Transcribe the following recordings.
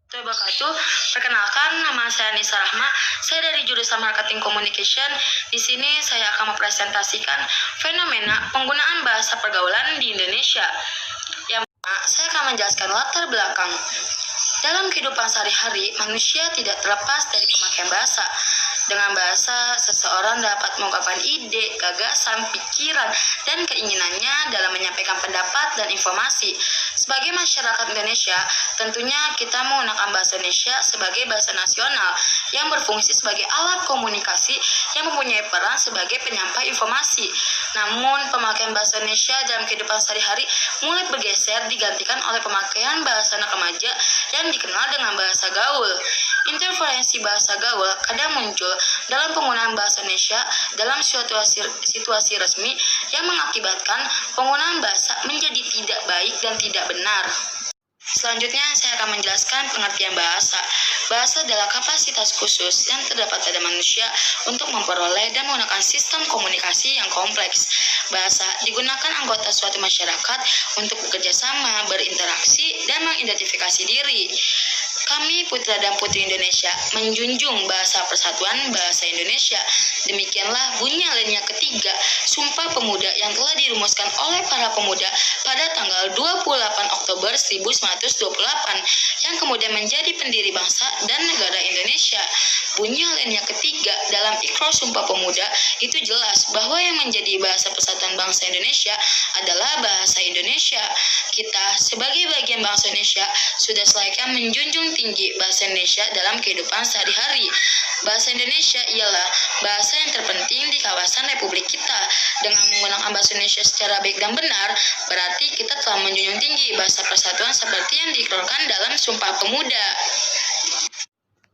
Wabarakatuh. Perkenalkan, nama saya Nisa Rahma. Saya dari jurusan Marketing Communication. Di sini saya akan mempresentasikan fenomena penggunaan bahasa pergaulan di Indonesia. Yang pertama, saya akan menjelaskan latar belakang. Dalam kehidupan sehari-hari, manusia tidak terlepas dari pemakaian bahasa. Dengan bahasa, seseorang dapat mengungkapkan ide, gagasan, pikiran, dan keinginannya dalam menyampaikan pendapat dan informasi. Sebagai masyarakat Indonesia, tentunya kita menggunakan bahasa Indonesia sebagai bahasa nasional yang berfungsi sebagai alat komunikasi yang mempunyai peran sebagai penyampai informasi. Namun, pemakaian bahasa Indonesia dalam kehidupan sehari-hari mulai bergeser digantikan oleh pemakaian bahasa anak remaja yang dikenal dengan bahasa gaul. Interferensi bahasa gaul kadang muncul dalam penggunaan bahasa Indonesia dalam situasi resmi yang mengakibatkan penggunaan bahasa menjadi tidak baik dan tidak benar. Selanjutnya, saya akan menjelaskan pengertian bahasa. Bahasa adalah kapasitas khusus yang terdapat pada manusia untuk memperoleh dan menggunakan sistem komunikasi yang kompleks. Bahasa digunakan anggota suatu masyarakat untuk bekerja sama, berinteraksi, dan mengidentifikasi diri. Kami putra dan putri Indonesia menjunjung bahasa persatuan bahasa Indonesia. Demikianlah bunyi alinea ketiga Sumpah Pemuda yang telah dirumuskan oleh para pemuda pada tanggal 28 Oktober 1928 yang kemudian menjadi pendiri bangsa dan negara Indonesia. Bunyi alinea ketiga dalam Ikrar Sumpah Pemuda itu jelas bahwa yang menjadi bahasa persatuan bangsa Indonesia adalah bahasa Indonesia. Kita sebagai bagian bangsa Indonesia sudah selayaknya menjunjung tinggi bahasa Indonesia dalam kehidupan sehari-hari. Bahasa Indonesia ialah bahasa yang terpenting di kawasan Republik kita. Dengan menggunakan bahasa Indonesia secara baik dan benar, berarti kita telah menjunjung tinggi bahasa persatuan seperti yang diikrarkan dalam Sumpah Pemuda.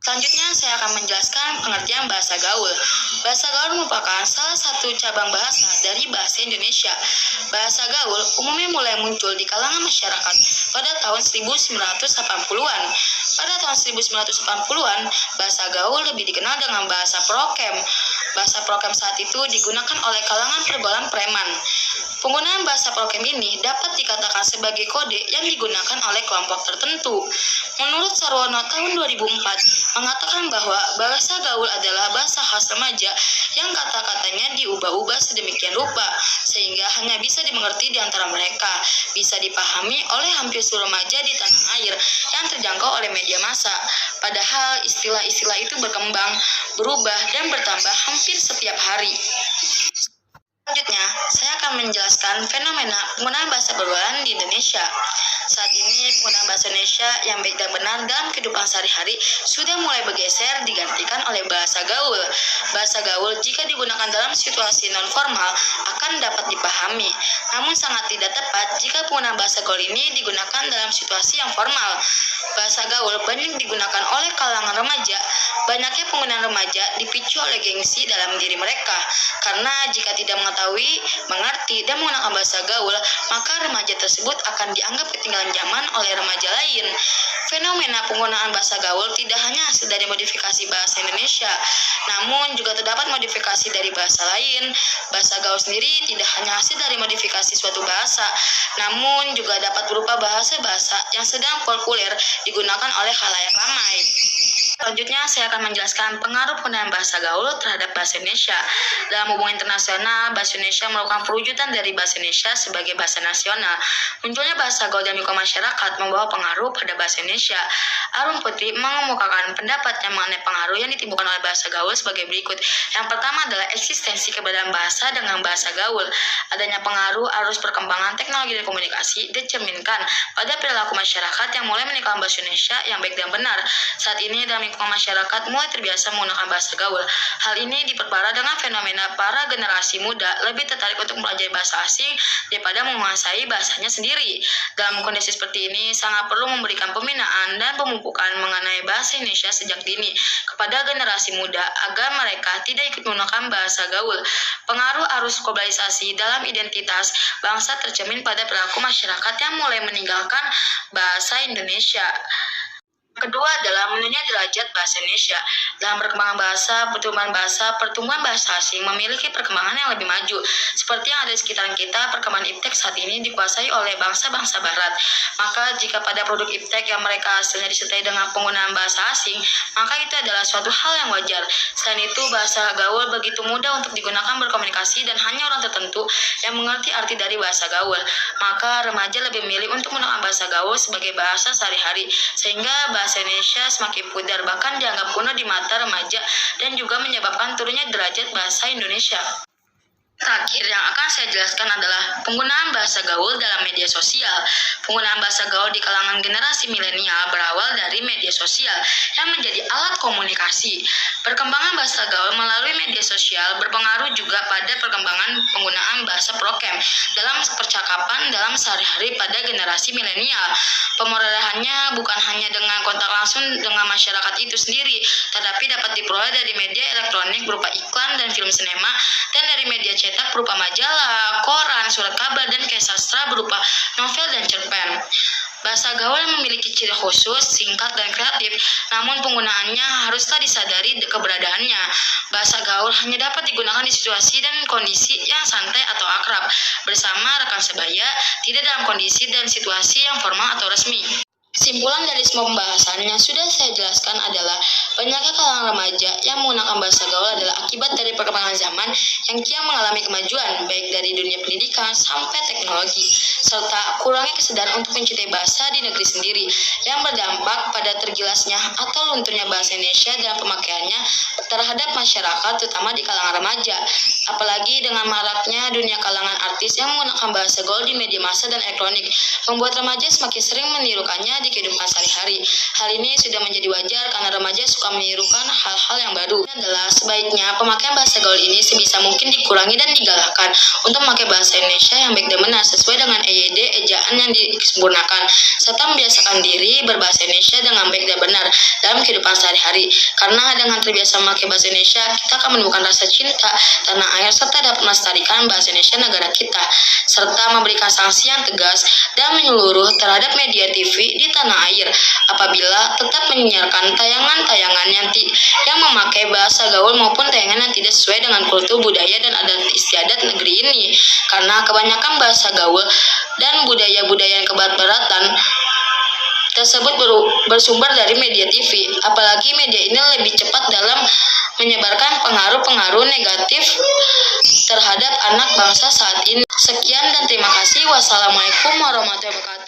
Selanjutnya, saya akan menjelaskan pengertian bahasa gaul. Bahasa gaul merupakan salah satu cabang bahasa dari bahasa Indonesia. Bahasa gaul umumnya mulai muncul di kalangan masyarakat pada tahun 1980-an. Pada tahun 1980-an, bahasa gaul lebih dikenal dengan bahasa prokem. Bahasa prokem saat itu digunakan oleh kalangan pergaulan preman. Penggunaan bahasa prokem ini dapat dikatakan sebagai kode yang digunakan oleh kelompok tertentu. Menurut Sarwono tahun 2004, mengatakan bahwa bahasa gaul adalah bahasa khas remaja yang kata-katanya diubah-ubah sedemikian rupa, sehingga hanya bisa dimengerti di antara mereka, bisa dipahami oleh hampir seluruh remaja di tanah air yang terjangkau oleh media massa. Padahal istilah-istilah itu berkembang, berubah, dan bertambah hampir setiap hari. Selanjutnya, saya akan menjelaskan fenomena penggunaan bahasa pergaulan di Indonesia. Saat ini, penggunaan bahasa Indonesia yang baik dan benar dalam kehidupan sehari-hari sudah mulai bergeser digantikan oleh bahasa gaul. Bahasa gaul jika digunakan dalam situasi non-formal akan dapat dipahami, namun sangat tidak tepat jika penggunaan bahasa gaul ini digunakan dalam situasi yang formal. Bahasa gaul banyak digunakan oleh kalangan remaja. Banyaknya penggunaan remaja dipicu oleh gengsi dalam diri mereka, karena jika tidak mengetahui, mengerti, dan menggunakan bahasa gaul, maka remaja tersebut akan dianggap ketinggalan zaman oleh remaja lain. Fenomena penggunaan bahasa gaul tidak hanya hasil dari modifikasi bahasa Indonesia, namun juga terdapat modifikasi dari bahasa lain. Bahasa gaul sendiri tidak hanya hasil dari modifikasi suatu bahasa, namun juga dapat berupa bahasa-bahasa yang sedang populer digunakan oleh khalayak ramai. Selanjutnya, saya akan menjelaskan pengaruh penggunaan bahasa gaul terhadap bahasa Indonesia. Dalam hubungan internasional, bahasa Indonesia merupakan perwujudan dari bahasa Indonesia sebagai bahasa nasional. Munculnya bahasa gaul dalam lingkungan masyarakat membawa pengaruh pada bahasa Indonesia. Arum Putri mengemukakan pendapatnya mengenai pengaruh yang ditimbulkan oleh bahasa gaul sebagai berikut. Yang pertama adalah eksistensi keberadaan bahasa dengan bahasa gaul. Adanya pengaruh arus perkembangan teknologi dan komunikasi dicerminkan pada perilaku masyarakat yang mulai menikah bahasa Indonesia yang baik dan benar. Saat ini dalam lingkungan masyarakat mulai terbiasa menggunakan bahasa gaul. Hal ini diperparah dengan fenomena para generasi muda lebih tertarik untuk mempelajari bahasa asing daripada menguasai bahasanya sendiri. Dalam kondisi seperti ini, sangat perlu memberikan pembinaan dan pemupukan mengenai bahasa Indonesia sejak dini kepada generasi muda agar mereka tidak ikut menggunakan bahasa gaul. Pengaruh arus globalisasi dalam identitas bangsa tercermin pada perilaku masyarakat yang mulai meninggalkan bahasa Indonesia. Kedua adalah terbunuhnya derajat bahasa Indonesia. Dalam perkembangan pertumbuhan bahasa asing memiliki perkembangan yang lebih maju. Seperti yang ada di sekitaran kita, perkembangan iptek saat ini dikuasai oleh bangsa-bangsa barat. Maka jika pada produk iptek yang mereka hasilnya disertai dengan penggunaan bahasa asing, maka itu adalah suatu hal yang wajar. Selain itu, bahasa gaul begitu mudah untuk digunakan berkomunikasi dan hanya orang tertentu yang mengerti arti dari bahasa gaul. Maka remaja lebih memilih untuk menggunakan bahasa gaul sebagai bahasa sehari-hari, sehingga bahasa Indonesia semakin pudar, bahkan dianggap kuno di mata remaja dan juga menyebabkan turunnya derajat bahasa Indonesia. Terakhir yang akan saya jelaskan adalah penggunaan bahasa gaul dalam media sosial. Penggunaan bahasa gaul di kalangan generasi milenial berawal dari media sosial yang menjadi alat komunikasi. Perkembangan bahasa gaul melalui media sosial berpengaruh juga pada perkembangan penggunaan bahasa prokem dalam percakapan dalam sehari-hari pada generasi milenial. Pemerolehannya bukan hanya dengan kontak langsung dengan masyarakat itu sendiri, tetapi dapat diperoleh dari media elektronik berupa iklan dan film sinema, dan dari media cetak berupa majalah, koran, surat kabar, dan kisah sastra berupa novel dan cerpen. Bahasa gaul memiliki ciri khusus, singkat, dan kreatif, namun penggunaannya haruslah disadari keberadaannya. Bahasa gaul hanya dapat digunakan di situasi dan kondisi yang santai atau akrab, bersama rekan sebaya, tidak dalam kondisi dan situasi yang formal atau resmi. Kesimpulan dari semua pembahasan yang sudah saya jelaskan adalah banyaknya kalangan remaja yang menggunakan bahasa gaul adalah akibat dari perkembangan zaman yang kian mengalami kemajuan, baik dari dunia pendidikan sampai teknologi, serta kurangnya kesadaran untuk mencintai bahasa di negeri sendiri, yang berdampak pada tergilasnya atau lunturnya bahasa Indonesia dalam pemakaiannya terhadap masyarakat, terutama di kalangan remaja. Apalagi dengan maraknya dunia kalangan artis yang menggunakan bahasa gaul di media massa dan elektronik, membuat remaja semakin sering menirukannya di kehidupan sehari-hari. Hal ini sudah menjadi wajar karena remaja suka menirukan hal-hal yang baru. Ini adalah sebaiknya pemakaian bahasa gaul ini sebisa mungkin dikurangi dan digalakkan untuk memakai bahasa Indonesia yang baik dan benar sesuai dengan EYD ejaan yang disempurnakan, serta membiasakan diri berbahasa Indonesia dengan baik dan benar dalam kehidupan sehari-hari. Karena dengan terbiasa memakai bahasa Indonesia, kita akan menemukan rasa cinta tanah air serta dapat melestarikan bahasa Indonesia negara kita, serta memberikan sanksi yang tegas dan menyeluruh terhadap media TV di tanah air apabila tetap menyiarkan tayangan-tayangan yang memakai bahasa gaul maupun tayangan yang tidak sesuai dengan kultur, budaya, dan adat istiadat negeri ini. Karena kebanyakan bahasa gaul dan budaya-budaya yang kebarat-baratan tersebut bersumber dari media TV, apalagi media ini lebih cepat dalam menyebarkan pengaruh-pengaruh negatif terhadap anak bangsa saat ini. Sekian dan terima kasih. Wassalamualaikum warahmatullahi wabarakatuh.